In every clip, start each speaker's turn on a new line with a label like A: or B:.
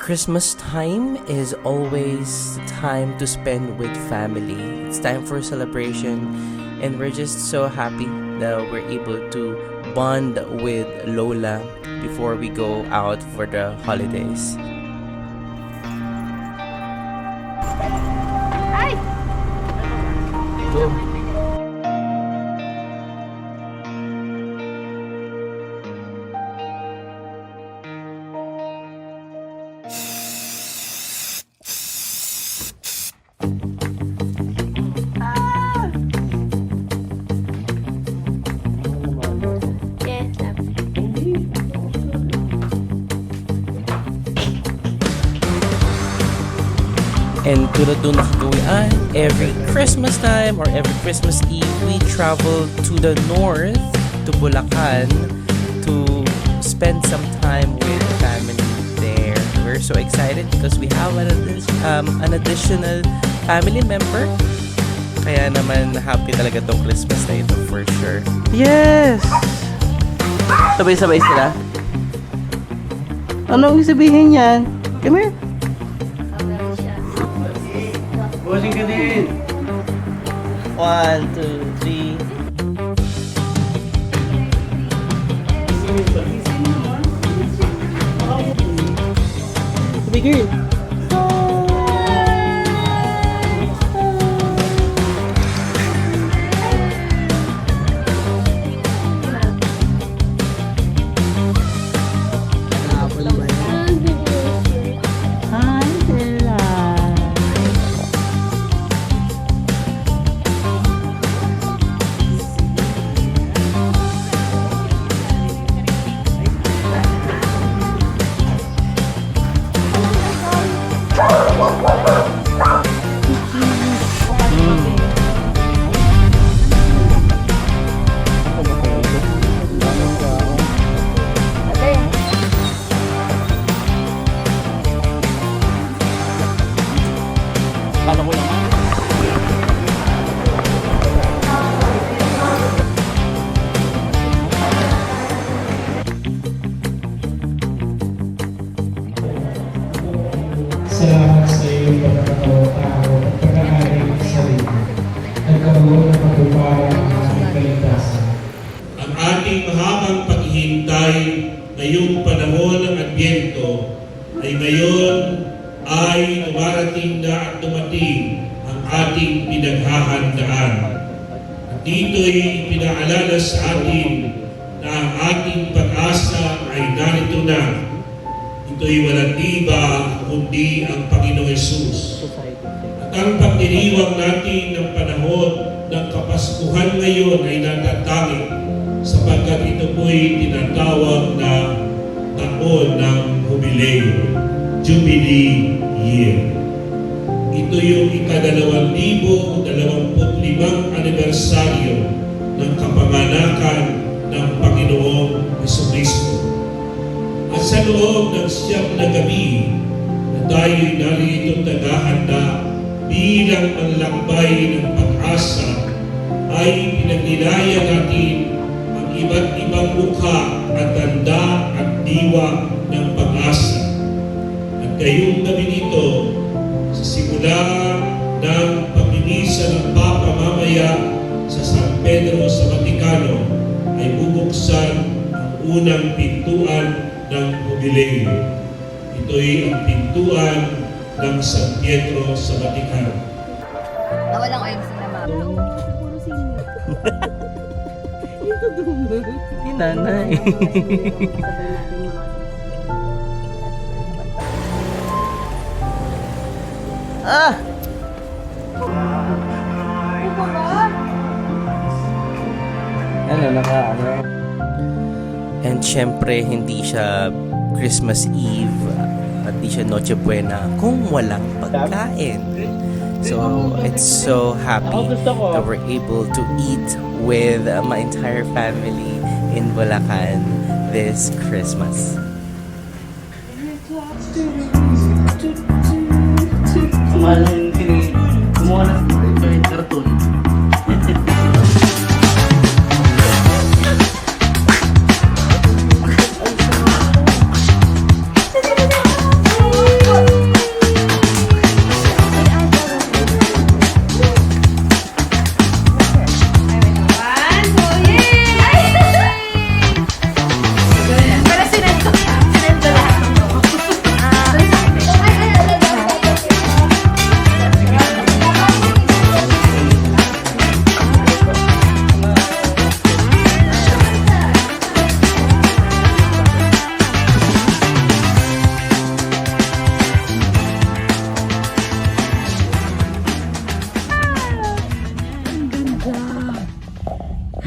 A: Christmas time is always time to spend with family. It's time for celebration, and we're just so happy that we're able to bond with Lola before we go out for the holidays.
B: Ay!
A: Go.
B: Yes,
A: And tulad nung nakagawian, every Christmas time or every Christmas Eve, we travel to the north, to Bulacan, to spend some time with family there. We're so excited because we have an additional family member. Kaya naman happy talaga tong Christmas na ito for sure.
C: Yes! Sabay-sabay sila. Anong sabihin yan? Come here. Bossing ka din. 1, 2, 3. Big girl. Hi, Bella. Kala ko lang.
D: Salamat sa iyong pagkakataon at pag-aari sa rin. Nagkaroon ng pagpapala ng aming kaligtasan.
E: Ang ating mahabang paghihintay ngayong panahon ng Adbyento ay ngayon ay dumarating na at dumating ang ating pinaghahandaan. At dito'y pinaalala sa atin na ang ating pag-asa ay narito na. Ito'y walang iba kundi ang Panginoong Hesus. At ang pagdiriwang natin ng panahon ng Kapaskuhan ngayon ay natatanging sapagkat ito po'y tinatawag na taon ng Jubileo, Jubilee Year. Ito yung ika-2025 anibersaryo ng kapanganakan ng Panginoong Jesucristo. At sa loob ng siyam na gabi na tayo'y naritong naghahanda bilang manlakbay ng pag-asa, ay pinagnilaya natin ang iba't ibang mukha at tanda at diwa ng pag-asa. At ngayong gabi nito, sa simula ng pagmimisa ng Papa mamaya sa San Pedro sa Vaticano, ay bubuksan ang unang pintuan ng Jubileo. Ito'y ang pintuan ng San Pietro sa Vaticano.
B: Nawalang oil sa naman. Puro senior. Ito dumo.
A: Ni nanay.
C: Ah! Ano, ano?
A: And syempre, hindi siya Christmas Eve at hindi siya Noche Buena kung walang pagkain. So, it's so happy that we're able to eat with my entire family in Bulacan this Christmas.
C: Mahal na yung gumawa ng cartoon.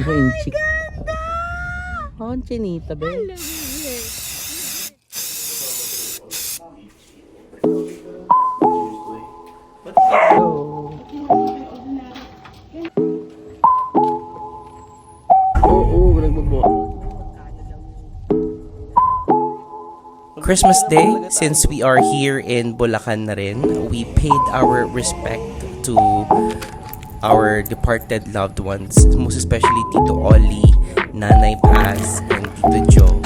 A: mo inchik. Oh, chinita, be. Oo, nagbabo. Christmas Day, since we are here in Bulacan na rin, we paid our respect to our departed loved ones, most especially Tito Oli, Nanay Paz, and Tito Joe.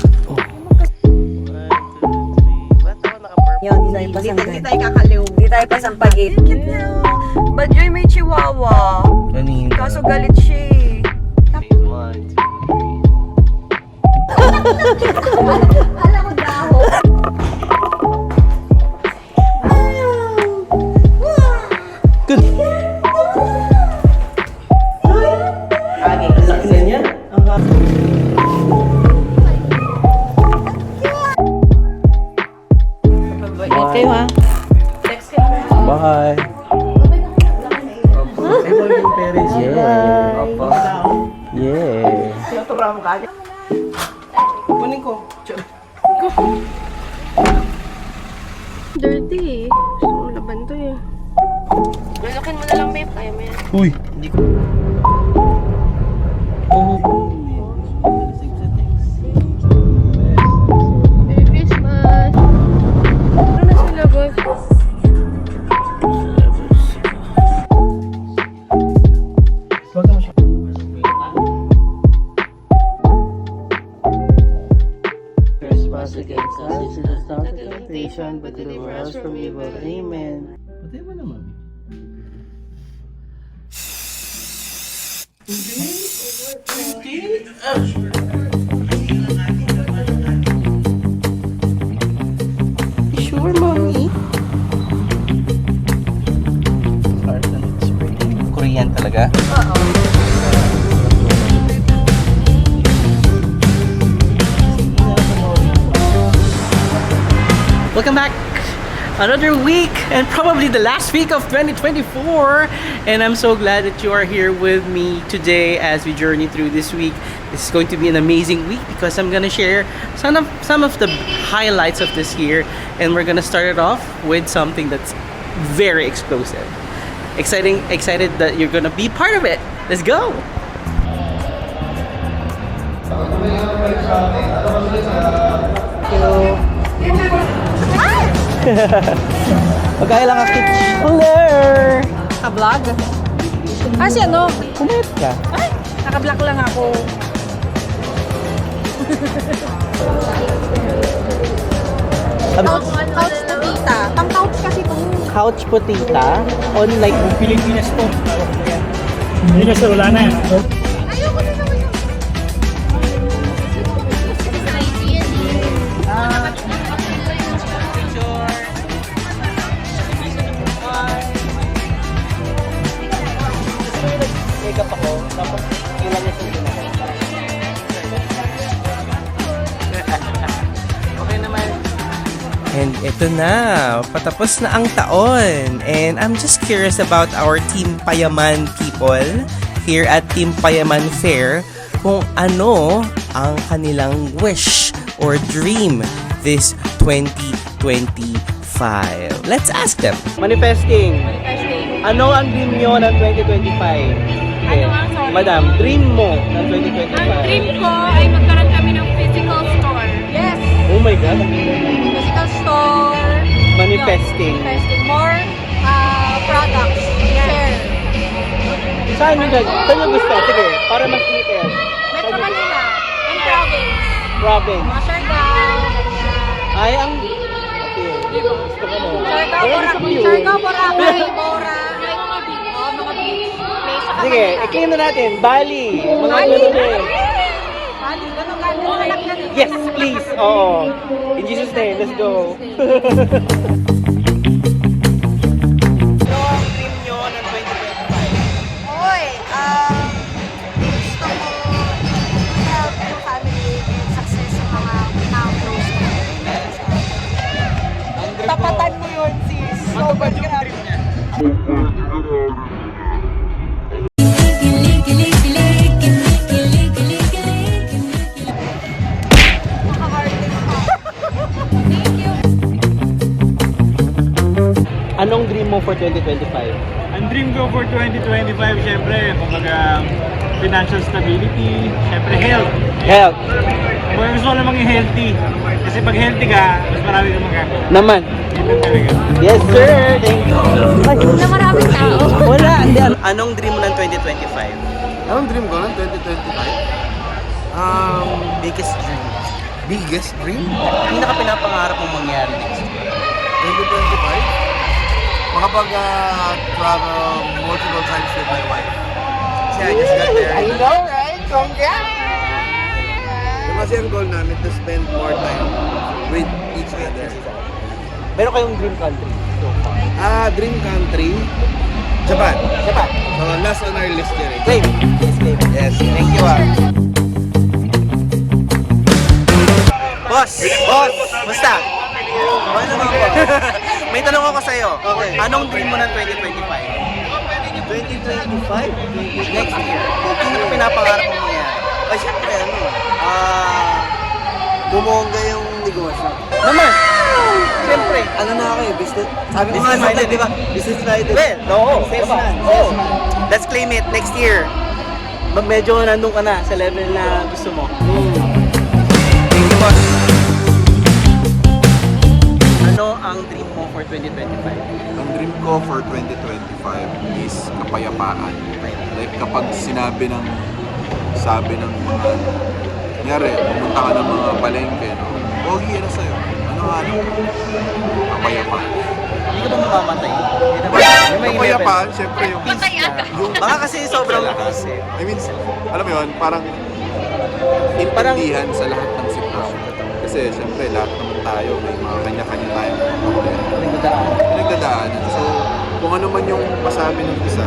F: Yun, hindi tayo kakaliw. Hindi tayo pasampagit. Cute niya. But Joy may chihuahua.
A: Kanina.
F: Kaso galit siya eh.
B: Alam ko daho.
A: Good. Ang laki na niya.
F: Wait kayo ha.
A: Bye. Yeah. Kunin ko.
F: Dirty eh. Gusto mo laban to eh. Lulukin mo na lang babe. Kaya mo yan.
A: Uy, hindi ko.
F: Merry Christmas! Ano na sila boy?
A: Christmas against us is not a temptation, but deliver us from evil. Amen. Patay mo naman. Sure, mommy. Korean talaga? Welcome back! Another week and probably the last week of 2024, and I'm so glad that you are here with me today as we journey through this week. This is going to be an amazing week because I'm gonna share some of the highlights of this year, and we're gonna start it off with something that's very explosive. Excited that you're gonna be part of it. Let's go! Pagkaya lang akit. Hello!
F: Naka-vlog? Ah, si ano?
A: Kumayat ka.
F: Ay, naka-vlog lang ako. Couch to tita. Pang-couch kasi ito.
A: Couch po tita. On like
C: Pilipinas po. Pilipinas wala na yan.
F: Ayoko na naman yun.
A: makeup ako, tapos ilang ito din ako. Okay naman. And ito na, patapos na ang taon. And I'm just curious about our Team Payaman people here at Team Payaman Fair kung ano ang kanilang wish or dream this 2025. Let's ask them. Manifesting. Ano ang dream nyo ng 2025?
G: Ano ang sorry?
A: Madam, dream mo ng 2025?
G: Ang dream ko ay magkaroon kami ng physical store.
F: Yes!
A: Oh my God.
F: Physical store.
A: Manifesting.
F: Manifesting. More products. Share.
A: Saan yung gusto? Sige, para mas detail.
F: Metro Manila. And province.
A: Province.
F: Mga Siargao. ganyan.
A: Ay, ang... Okay. Gusto ko mo.
F: Siargao, Boracay, Bora. Oh, mga beach. Place sa
A: Sige,
F: Manila.
A: ikingin na natin. Bali. Mga
F: Bali.
A: ganun eh.
F: Bali, ganun ka. Nanganak na rin.
A: Yes, please. Oo. In Jesus' name, let's go. Ano ang dream nyo ng 2025?
F: Oy, gusto ko help yung family and success sa mga tao close to me. Tapatan mo yun, sis. Sobrang grabe.
H: Licky, licky, licky, licky, licky, licky.
A: 2025?
H: Ang dream ko for 2025, syempre, kumbaga, financial stability, syempre health.
A: Health.
H: Kung gusto ko lang maging healthy. Kasi pag healthy ka, mas marami kang magagawa.
A: Naman.
H: Yun ang talaga.
A: Yes, sir. Thank you.
B: Na maraming tao.
A: Wala. Hindi. Anong dream mo ng 2025?
I: Anong dream ko ng 2025?
A: Biggest dream.
I: Biggest dream?
A: Pinaka pinapangarap mong mangyari next year?
I: 2025? Makapag-travel multiple times with my wife. Kasi I just got married. I know, right? Congrats! Kasi ang goal namin to spend more time with each other.
A: Meron kayong dream country so far?
I: Dream country? Japan.
A: Japan.
I: So, last on our list yun.
A: Claim. Yes, claim.
I: Yes.
A: Thank you, Boss! Boss! Basta?
I: Okay naman po.
A: May tanong ako sa'yo.
I: Okay.
A: Anong dream mo ng 2025?
I: 2025?
A: Next year. Ano ka pinapangarap mong mangyari?
I: Ay, syempre, bumongga yung negosyo.
A: Naman! Siyempre.
I: Ano na ako eh, business. Sabi ko nga
A: Business
I: sa
A: minded.
I: di ba? Business minded.
A: Well, oo.
I: Salesman.
A: Oo. Let's claim it next year. Medyo nandun ka na sa level na gusto mo. Thank you, boss. Ano ang dream mo for 2025?
J: Ang dream ko for 2025 is kapayapaan. Like kapag sabi ng mga, kunyari, pumunta ka ng mga palengke, no? Pogi na sa'yo. Ano? Kapayapaan.
A: Hindi ka ba mamamatay?
J: Kapayapaan, syempre yung...
A: Baka kasi sobrang kasi.
J: I mean, alam mo yun, parang intindihan sa lahat ng sitwasyon. Kasi syempre, lahat naman tayo, may mga kanya-kanya tayong pinagdadaanan. So, kung ano man yung masabi ng isa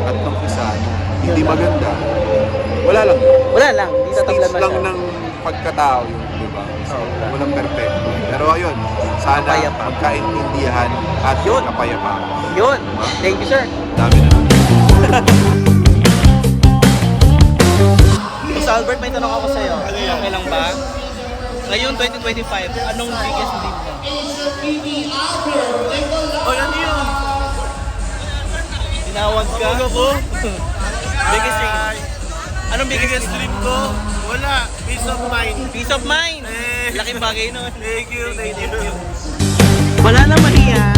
J: at ng isa na hindi maganda, wala lang.
A: Wala lang. Hindi tatablan
J: Stage lang ng pagkatao yun, di ba? So, walang perfecto. Pero ayun, sana
A: Kapayapaan.
J: magkaintindihan at
A: Yun.
J: kapayapaan.
A: Yun. Thank you, sir.
J: Dami na lang.
A: Boss Albert, may tanong ako sa'yo. Okay lang ba? Ngayon, 2025, anong biggest dream mo? Oh, ano yun? Tinawag ka? Ako? Biggest dream? Anong biggest dream ko?
H: Wala, peace of mind.
A: Peace of mind! Laking bagay nun.
H: Thank you.
A: Wala na Maria.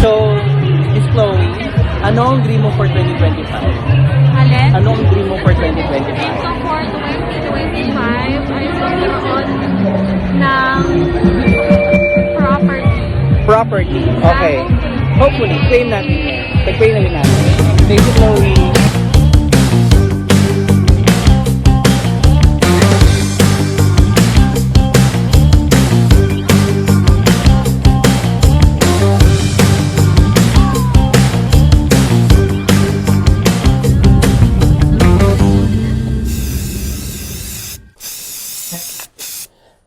A: So, Miss Chloe, ano ang dream mo for 2025?
G: Alin?
A: Ano ang dream mo for 2025?
G: Dream ko for 2025 ay magkaroon ng property.
A: Property. Okay. Hopefully, claim natin. Claim na natin. Thank you, Chloe.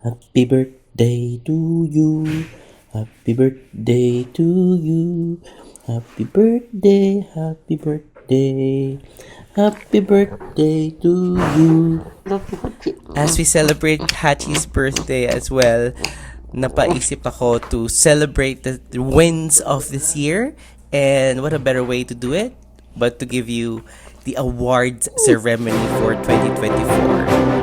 A: Happy birthday to you. Happy birthday to you. Happy birthday, happy birthday. Happy birthday to you. As we celebrate Hachi's birthday as well, napaisip ako to celebrate the wins of this year. And what a better way to do it but to give you the awards ceremony for 2024.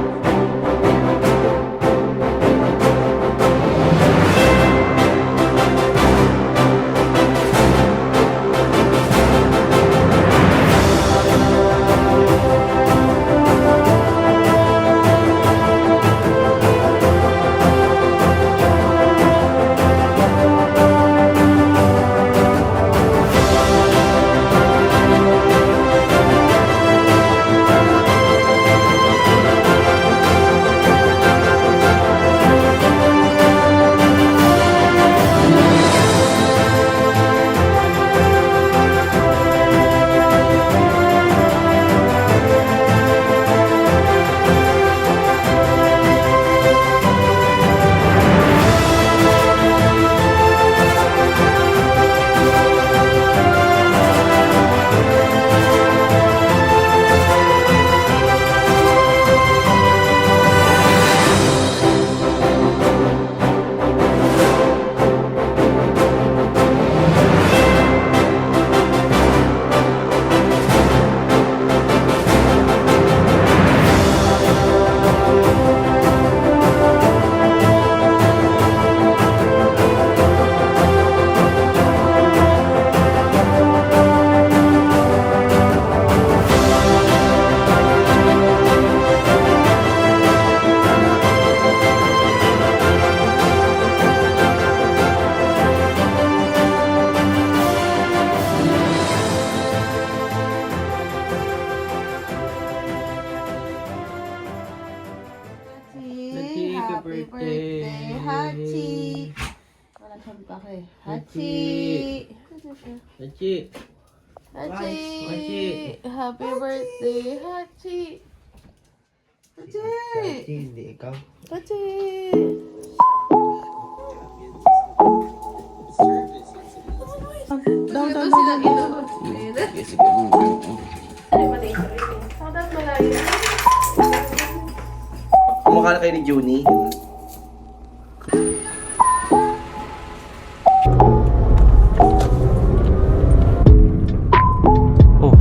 F: Happy birthday, Hachi! Wala sabi pa kay Hachi!
C: Hachi.
F: Hachi!
C: Hachi.
F: Happy birthday, Hachi! Hachi!
C: Hindi ikaw.
F: Hachi!
C: Kumukha na kayo ni Junie.
A: Oh.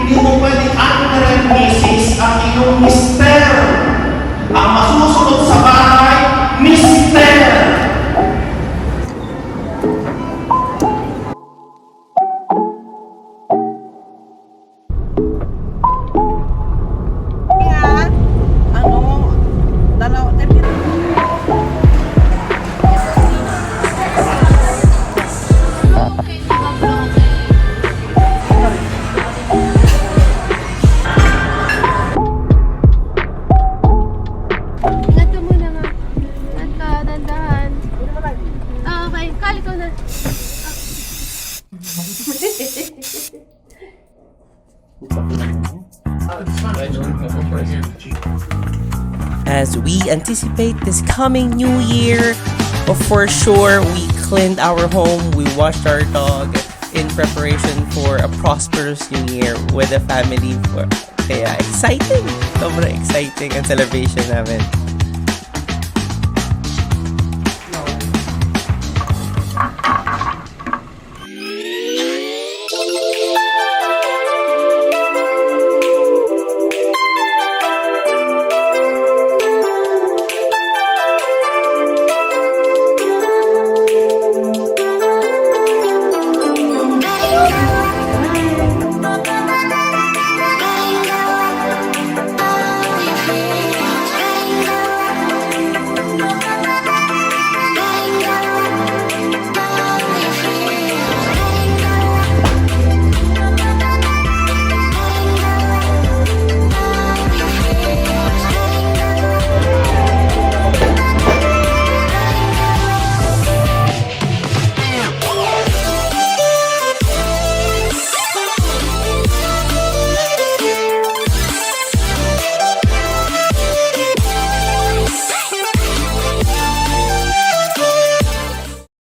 E: Hindi mo pwede ano misis ang iyong mister. Ang masusunod sa bahay, mister.
F: Ingat ka muna nga. Ingat ka, dandahan. Okay, kali ko na.
A: As we anticipate this coming new year, for sure we cleaned our home, we washed our dog in preparation for a prosperous new year with the family. Kaya exciting! Sobrang exciting ang celebration namin.